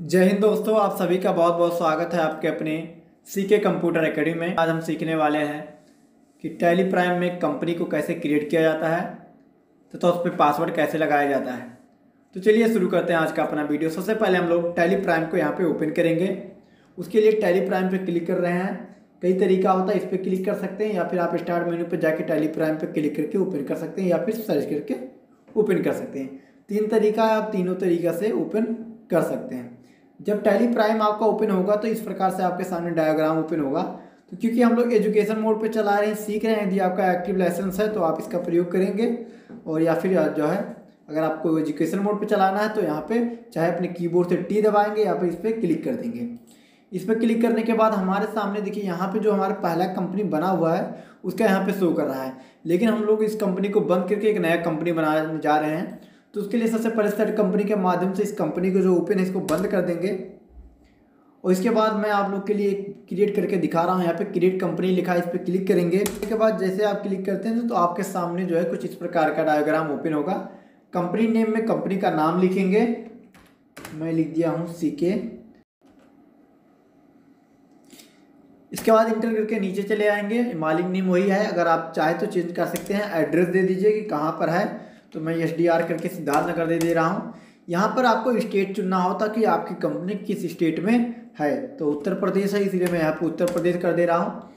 जय हिंद दोस्तों, आप सभी का बहुत बहुत स्वागत है आपके अपने सीके कंप्यूटर एकेडमी में। आज हम सीखने वाले हैं कि टैली प्राइम में कंपनी को कैसे क्रिएट किया जाता है तथा उस पर पासवर्ड कैसे लगाया जाता है। तो चलिए शुरू करते हैं आज का अपना वीडियो। सबसे पहले हम लोग टैली प्राइम को यहाँ पे ओपन करेंगे। उसके लिए टैली प्राइम पे क्लिक कर रहे हैं। कई तरीका होता है, इस पर क्लिक कर सकते हैं या फिर आप स्टार्ट मेन्यू पर जाके टैली प्राइम पर क्लिक करके ओपन कर सकते हैं या फिर सर्च करके ओपन कर सकते हैं। तीन तरीका है, आप तीनों तरीका से ओपन कर सकते हैं। जब टैली प्राइम आपका ओपन होगा तो इस प्रकार से आपके सामने डायग्राम ओपन होगा। तो क्योंकि हम लोग एजुकेशन मोड पे चला रहे हैं, सीख रहे हैं, यदि आपका एक्टिव लाइसेंस है तो आप इसका प्रयोग करेंगे। और या फिर जो है अगर आपको एजुकेशन मोड पे चलाना है तो यहाँ पे चाहे अपने कीबोर्ड से टी दबाएंगे या फिर इस पर क्लिक कर देंगे। इस पर क्लिक करने के बाद हमारे सामने देखिए यहाँ पे जो हमारा पहला कंपनी बना हुआ है उसका यहाँ पे शो कर रहा है। लेकिन हम लोग इस कंपनी को बंद करके एक नया कंपनी बनाने जा रहे हैं। तो उसके लिए सबसे पहले सेट कंपनी के माध्यम से इस कंपनी को जो ओपन है इसको बंद कर देंगे। और इसके बाद मैं आप लोग के लिए क्रिएट करके दिखा रहा हूँ। यहाँ पे क्रिएट कंपनी लिखा है, इस पर क्लिक करेंगे। इसके बाद जैसे आप क्लिक करते हैं तो आपके सामने जो है कुछ इस प्रकार का डायग्राम ओपन होगा। कंपनी नेम में कंपनी का नाम लिखेंगे। मैं लिख दिया हूँ सीके। इसके बाद इंटर करके नीचे चले आएंगे। मालिक नेम वही है, अगर आप चाहे तो चेंज कर सकते हैं। एड्रेस दे दीजिए कि कहाँ पर है, तो मैं SDR करके सिद्धार्थनगर दे रहा हूँ। यहाँ पर आपको स्टेट चुनना होता कि आपकी कंपनी किस स्टेट में है। तो उत्तर प्रदेश है, इसीलिए मैं यहाँ पर उत्तर प्रदेश कर दे रहा हूँ।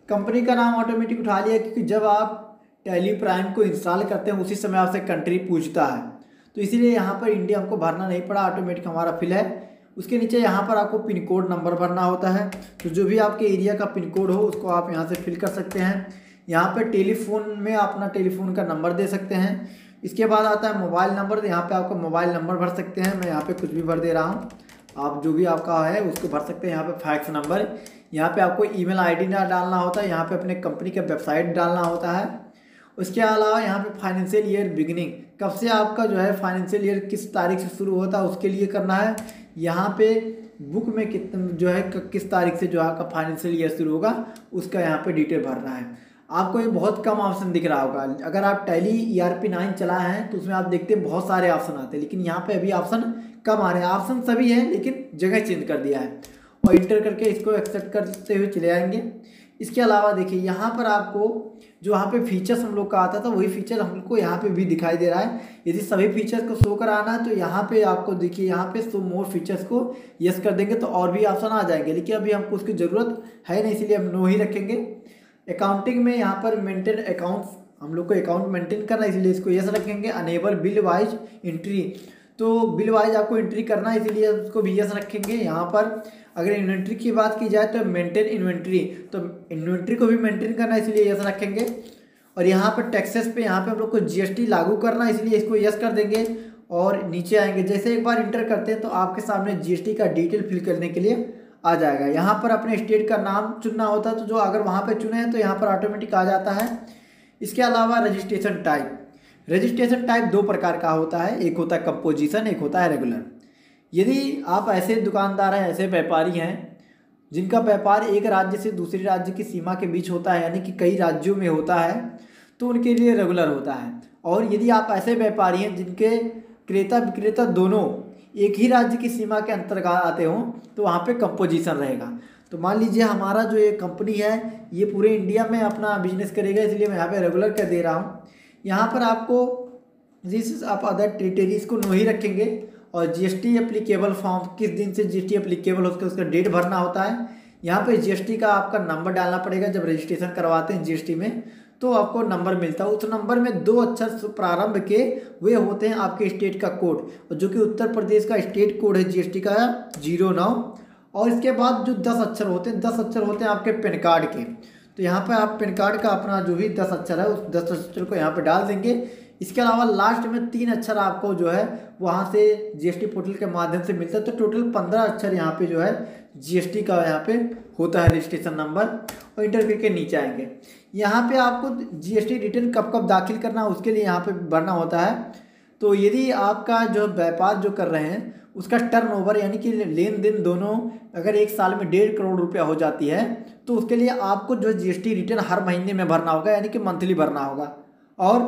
कंपनी का नाम ऑटोमेटिक उठा लिया क्योंकि जब आप टैली प्राइम को इंस्टॉल करते हैं उसी समय आपसे कंट्री पूछता है, तो इसीलिए यहाँ पर इंडिया हमको भरना नहीं पड़ा, ऑटोमेटिक हमारा फिल है। उसके नीचे यहाँ पर आपको पिन कोड नंबर भरना होता है। तो जो भी आपके एरिया का पिन कोड हो उसको आप यहाँ से फिल कर सकते हैं। यहाँ पर टेलीफोन में अपना टेलीफोन का नंबर दे सकते हैं। इसके बाद आता है मोबाइल नंबर। तो यहाँ पे आपका मोबाइल नंबर भर सकते हैं। मैं यहाँ पे कुछ भी भर दे रहा हूँ, आप जो भी आपका है उसको भर सकते हैं। यहाँ पे फैक्स नंबर, यहाँ पे आपको ईमेल आईडी ना डालना होता है। यहाँ पे अपने कंपनी का वेबसाइट डालना होता है। उसके अलावा यहाँ पे फाइनेंशियल ईयर बिगिनिंग, कब से आपका जो है फाइनेंशियल ईयर किस तारीख से शुरू होता है उसके लिए करना है। यहाँ पे बुक में कितने जो है किस तारीख से जो आपका फाइनेंशियल ईयर शुरू होगा उसका यहाँ पे डिटेल भरना है। आपको ये बहुत कम ऑप्शन दिख रहा होगा। अगर आप टैली ERP 9 चलाए हैं तो उसमें आप देखते हैं बहुत सारे ऑप्शन आते हैं, लेकिन यहाँ पे अभी ऑप्शन कम आ रहे हैं। ऑप्शन सभी है लेकिन जगह चेंज कर दिया है। और इंटर करके इसको एक्सेप्ट करते हुए चले आएंगे। इसके अलावा देखिए यहाँ पर आपको जो यहाँ पे फीचर्स हम लोग का आता था वही फीचर हमको यहाँ पे भी दिखाई दे रहा है। यदि सभी फीचर्स को शो कराना है तो यहाँ पे आपको देखिए यहाँ पे शो मोर फीचर्स को यस कर देंगे तो और भी ऑप्शन आ जाएंगे, लेकिन अभी हमको उसकी ज़रूरत है नहीं, इसीलिए हम नो ही रखेंगे। अकाउंटिंग में यहाँ पर मेंटेन अकाउंट्स, हम लोग को अकाउंट मेंटेन करना है इसलिए इसको यस रखेंगे। अनेबल बिल वाइज एंट्री, तो बिल वाइज आपको एंट्री करना है इसीलिए उसको भी यस रखेंगे। यहाँ पर अगर इन्वेंट्री की बात की जाए तो मेंटेन इन्वेंट्री, तो इन्वेंट्री को भी मेंटेन करना है इसलिए यस रखेंगे। और यहाँ पर टैक्सेस पे यहाँ पे हम लोग को GST लागू करना है इसलिए इसको यस कर देंगे। और नीचे आएंगे, जैसे एक बार इंटर करते हैं तो आपके सामने GST का डिटेल फिल करने के लिए आ जाएगा। यहाँ पर अपने स्टेट का नाम चुनना होता है, तो जो अगर वहाँ पे चुने हैं तो यहाँ पर ऑटोमेटिक आ जाता है। इसके अलावा रजिस्ट्रेशन टाइप, रजिस्ट्रेशन टाइप दो प्रकार का होता है, एक होता है कंपोजिशन, एक होता है रेगुलर। यदि आप ऐसे दुकानदार हैं, ऐसे व्यापारी हैं जिनका व्यापार एक राज्य से दूसरे राज्य की सीमा के बीच होता है, यानी कि कई राज्यों में होता है, तो उनके लिए रेगुलर होता है। और यदि आप ऐसे व्यापारी हैं जिनके क्रेता विक्रेता दोनों एक ही राज्य की सीमा के अंतर्गत आते हों तो वहाँ पे कंपोजिशन रहेगा। तो मान लीजिए हमारा जो ये कंपनी है ये पूरे इंडिया में अपना बिजनेस करेगा, इसलिए मैं यहाँ पे रेगुलर कर दे रहा हूँ। यहाँ पर आपको दिस आप अदर टेरिटरीज को नो ही रखेंगे। और GST एप्लीकेबल फॉर्म, किस दिन से GST एप्लीकेबल होता है उसका डेट भरना होता है। यहाँ पे GST का आपका नंबर डालना पड़ेगा। जब रजिस्ट्रेशन करवाते हैं GST में तो आपको नंबर मिलता है, उस नंबर में 2 अक्षर प्रारंभ के वे होते हैं आपके स्टेट का कोड, और जो कि उत्तर प्रदेश का स्टेट कोड है GST का 09। और इसके बाद जो 10 अक्षर होते हैं, 10 अक्षर होते हैं आपके पैन कार्ड के। तो यहाँ पर आप पैन कार्ड का अपना जो भी 10 अक्षर है उस 10 अक्षर को यहाँ पर डाल देंगे। इसके अलावा लास्ट में 3 अक्षर आपको जो है वहाँ से GST पोर्टल के माध्यम से मिलता है। तो टोटल 15 अक्षर यहाँ पे जो है GST का यहाँ पे होता है रजिस्ट्रेशन नंबर। और इंटर करके नीचे आएंगे, यहाँ पे आपको GST रिटर्न कब कब दाखिल करना है उसके लिए यहाँ पे भरना होता है। तो यदि आपका जो व्यापार जो कर रहे हैं उसका टर्नओवर यानी कि लेन देन दोनों अगर एक साल में 1.5 करोड़ रुपया हो जाती है तो उसके लिए आपको जो GST रिटर्न हर महीने में भरना होगा, यानी कि मंथली भरना होगा। और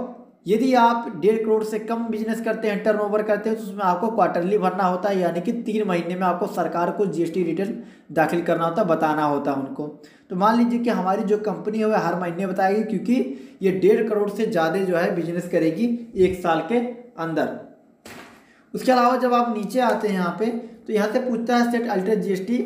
यदि आप 1.5 करोड़ से कम बिजनेस करते हैं, टर्नओवर करते हैं, तो उसमें आपको क्वार्टरली भरना होता है, यानी कि 3 महीने में आपको सरकार को जीएसटी रिटर्न दाखिल करना होता है, बताना होता है उनको। तो मान लीजिए कि हमारी जो कंपनी है वह हर महीने बताएगी, क्योंकि ये 1.5 करोड़ से ज़्यादा जो है बिजनेस करेगी 1 साल के अंदर। उसके अलावा जब आप नीचे आते हैं यहाँ पे, तो यहाँ से पूछता है set alter GST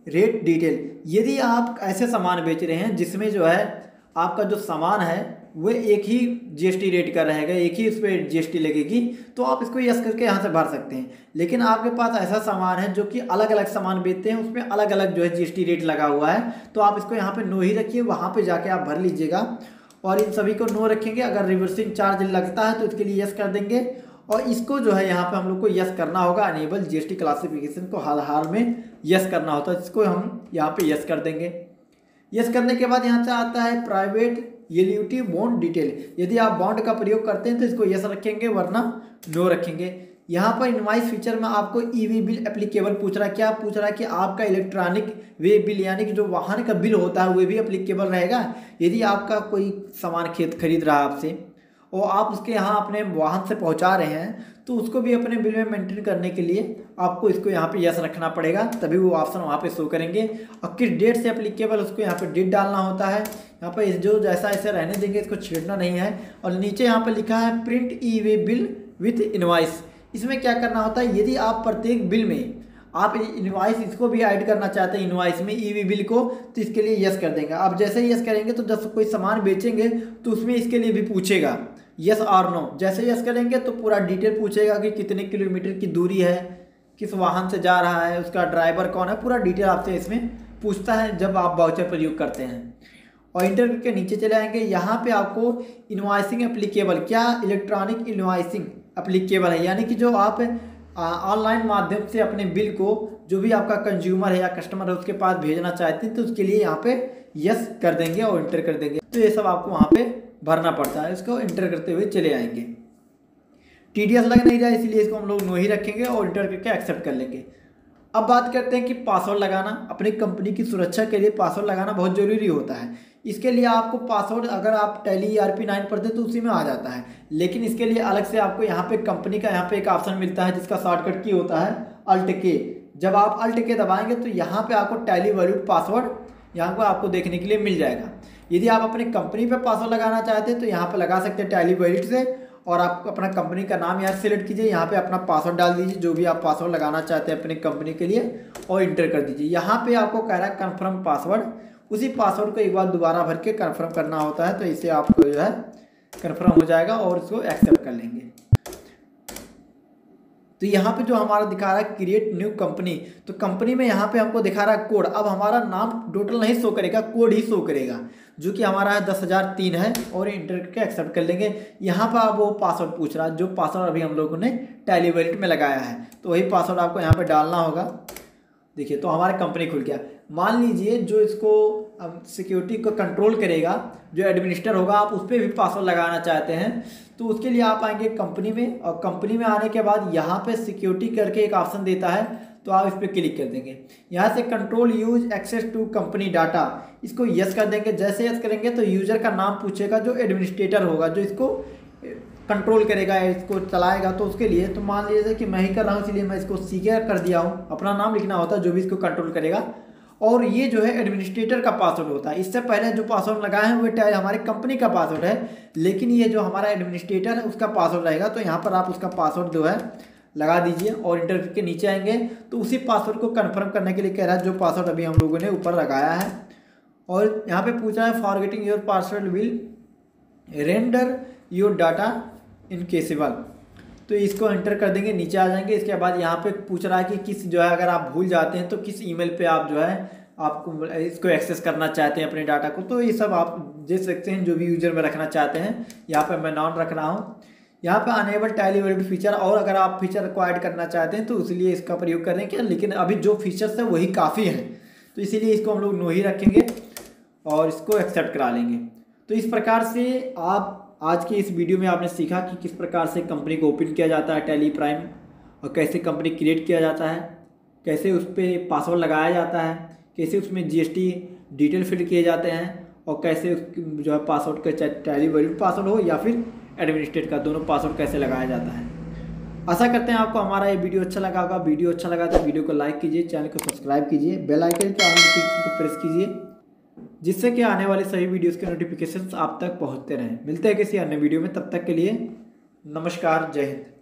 rate detail. यदि आप ऐसे सामान बेच रहे हैं जिसमें जो है आपका जो सामान है वो एक ही जीएसटी रेट का रहेगा, एक ही उस पर जीएसटी लगेगी, तो आप इसको यस करके यहाँ से भर सकते हैं। लेकिन आपके पास ऐसा सामान है जो कि अलग अलग सामान बेचते हैं, उसमें अलग अलग जो है जीएसटी रेट लगा हुआ है, तो आप इसको यहाँ पे नो ही रखिए, वहाँ पे जाके आप भर लीजिएगा। और इन सभी को नो रखेंगे। अगर रिवर्सिंग चार्ज लगता है तो इसके लिए यस कर देंगे, और इसको जो है यहाँ पे हम लोग को यस करना होगा। अनेबल जीएसटी क्लासिफिकेशन को हाल में यस करना होता है, इसको हम यहाँ पे यस कर देंगे। यस करने के बाद यहाँ से आता है प्राइवेट एन्युटी बॉन्ड डिटेल। यदि आप बॉन्ड का प्रयोग करते हैं तो इसको यस रखेंगे, वरना नो रखेंगे। यहाँ पर इनवाइस फीचर में आपको ईवी बिल एप्लीकेबल पूछ रहा है। क्या पूछ रहा है कि आपका इलेक्ट्रॉनिक वे बिल, यानी कि जो वाहन का बिल होता है वो भी एप्लीकेबल रहेगा। यदि आपका कोई सामान खरीद रहा है आपसे और आप उसके यहाँ अपने वाहन से पहुँचा रहे हैं, तो उसको भी अपने बिल में मेंटेन करने के लिए आपको इसको यहाँ पे यस रखना पड़ेगा, तभी वो ऑप्शन वहाँ पे शो करेंगे। और किस डेट से एप्लीकेबल उसको यहाँ पे डेट डालना होता है। यहाँ पे जो जैसा ऐसे रहने देंगे, इसको छेड़ना नहीं है। और नीचे यहाँ पे लिखा है print E way bill with invoice. इसमें क्या करना होता है, यदि आप प्रत्येक बिल में आप इनवाइस इसको भी ऐड करना चाहते हैं इनवाइस में ईवी बिल को, तो इसके लिए यस कर देंगे। आप जैसे ही यस करेंगे तो जब कोई सामान बेचेंगे तो उसमें इसके लिए भी पूछेगा यस और नो। जैसे यस करेंगे तो पूरा डिटेल पूछेगा कि कितने किलोमीटर की दूरी है, किस वाहन से जा रहा है, उसका ड्राइवर कौन है, पूरा डिटेल आपसे इसमें पूछता है जब आप वाउचर प्रयोग करते हैं। और इंटर के नीचे चले आएंगे, यहाँ पे आपको इनवाइसिंग एप्लीकेबल, क्या इलेक्ट्रॉनिक इनवाइसिंग एप्लीकेबल है, यानी कि जो आप ऑनलाइन माध्यम से अपने बिल को जो भी आपका कंज्यूमर है या कस्टमर है उसके पास भेजना चाहते हैं, तो उसके लिए यहाँ पे यस कर देंगे और इंटर कर देंगे। तो ये सब आपको वहाँ पे भरना पड़ता है, इसको इंटर करते हुए चले आएंगे। टीडीएस लग नहीं रहा है इसलिए इसको हम लोग नो ही रखेंगे और इंटर करके एक्सेप्ट कर लेंगे। अब बात करते हैं कि पासवर्ड लगाना। अपनी कंपनी की सुरक्षा के लिए पासवर्ड लगाना बहुत ज़रूरी होता है। इसके लिए आपको पासवर्ड, अगर आप टैली ERP9 पढ़ते तो उसी में आ जाता है, लेकिन इसके लिए अलग से आपको यहाँ पे कंपनी का यहाँ पे एक ऑप्शन मिलता है जिसका शॉर्टकट की होता है अल्ट के। जब आप अल्ट के दबाएंगे तो यहाँ पे आपको टैली वैलिड पासवर्ड यहाँ पर आपको देखने के लिए मिल जाएगा। यदि आप अपनी कंपनी पे पासवर्ड लगाना चाहते हैं तो यहाँ पे लगा सकते हैं टैली वैलिड से, और आप अपना कंपनी का नाम यहाँ सेलेक्ट कीजिए, यहाँ पे अपना पासवर्ड डाल दीजिए जो भी आप पासवर्ड लगाना चाहते हैं अपनी कंपनी के लिए, और इंटर कर दीजिए। यहाँ पे आपको कह रहा है कन्फर्म पासवर्ड, उसी पासवर्ड को एक बार दोबारा भर के कन्फर्म करना होता है, तो इससे आपको जो है कन्फर्म हो जाएगा और इसको एक्सेप्ट कर लेंगे। तो यहाँ पे जो हमारा दिखा रहा है क्रिएट न्यू कंपनी, तो कंपनी में यहाँ पे हमको दिखा रहा है कोड। अब हमारा नाम टोटल नहीं शो करेगा, कोड ही शो करेगा, जो कि हमारा है 10,003 है, और इंटर करके एक्सेप्ट कर लेंगे। यहाँ पर आप वो पासवर्ड पूछ रहा है जो पासवर्ड अभी हम लोगों ने टैली वैलिड में लगाया है, तो वही पासवर्ड आपको यहाँ पे डालना होगा। देखिए तो हमारा कंपनी खुल गया। मान लीजिए जो इसको सिक्योरिटी को कंट्रोल करेगा, जो एडमिनिस्टर होगा, आप उस पर भी पासवर्ड लगाना चाहते हैं, तो उसके लिए आप आएंगे कंपनी में, और कंपनी में आने के बाद यहाँ पे सिक्योरिटी करके एक ऑप्शन देता है, तो आप इस पर क्लिक कर देंगे। यहाँ से control use access to company data, इसको यस कर देंगे। जैसे यस करेंगे तो यूजर का नाम पूछेगा, जो एडमिनिस्ट्रेटर होगा, जो इसको कंट्रोल करेगा, इसको चलाएगा, तो उसके लिए तो मान लीजिए कि मैं ही कर रहा हूँ, इसलिए मैं इसको सीके कर दिया हूँ। अपना नाम लिखना होता है जो भी इसको कंट्रोल करेगा, और ये जो है एडमिनिस्ट्रेटर का पासवर्ड होता है। इससे पहले जो पासवर्ड लगाए हैं वो हमारे कंपनी का पासवर्ड है, लेकिन ये जो हमारा एडमिनिस्ट्रेटर है उसका पासवर्ड रहेगा। तो यहाँ पर आप उसका पासवर्ड जो है लगा दीजिए और इंटर के नीचे आएंगे, तो उसी पासवर्ड को कन्फर्म करने के लिए कह रहा है जो पासवर्ड अभी हम लोगों ने ऊपर लगाया है। और यहाँ पे पूछा है forgetting your password will render your data inaccessible, तो इसको एंटर कर देंगे, नीचे आ जाएंगे। इसके बाद यहाँ पे पूछ रहा है कि किस जो है अगर आप भूल जाते हैं तो किस ईमेल पे आप जो है आपको इसको एक्सेस करना चाहते हैं अपने डाटा को, तो ये सब आप देख सकते हैं जो भी यूजर में रखना चाहते हैं। यहाँ पे मैं नॉन रख रहा हूँ। यहाँ पे अनेबल टैली वैलिड फीचर, और अगर आप फीचर को ऐड करना चाहते हैं तो इसलिए इसका प्रयोग करेंगे, लेकिन अभी जो फीचर्स है वही काफ़ी है, तो इसीलिए इसको हम लोग नो ही रखेंगे और इसको एक्सेप्ट करा लेंगे। तो इस प्रकार से आप आज के इस वीडियो में आपने सीखा कि किस प्रकार से कंपनी को ओपन किया जाता है टैली प्राइम, और कैसे कंपनी क्रिएट किया जाता है, कैसे उस पर पासवर्ड लगाया जाता है, कैसे उसमें जीएसटी डिटेल फिल किए जाते हैं, और कैसे जो है पासवर्ड का टैली वैलिड पासवर्ड हो या फिर एडमिनिस्ट्रेट का, दोनों पासवर्ड कैसे लगाया जाता है। आशा करते हैं आपको हमारा ये वीडियो अच्छा लगा होगा। वीडियो अच्छा लगा तो वीडियो को लाइक कीजिए, चैनल को सब्सक्राइब कीजिए, बेल आइकन को प्रेस कीजिए, जिससे कि आने वाली सभी वीडियोस के नोटिफिकेशंस आप तक पहुंचते रहें। मिलते हैं किसी अन्य वीडियो में, तब तक के लिए नमस्कार, जय हिंद।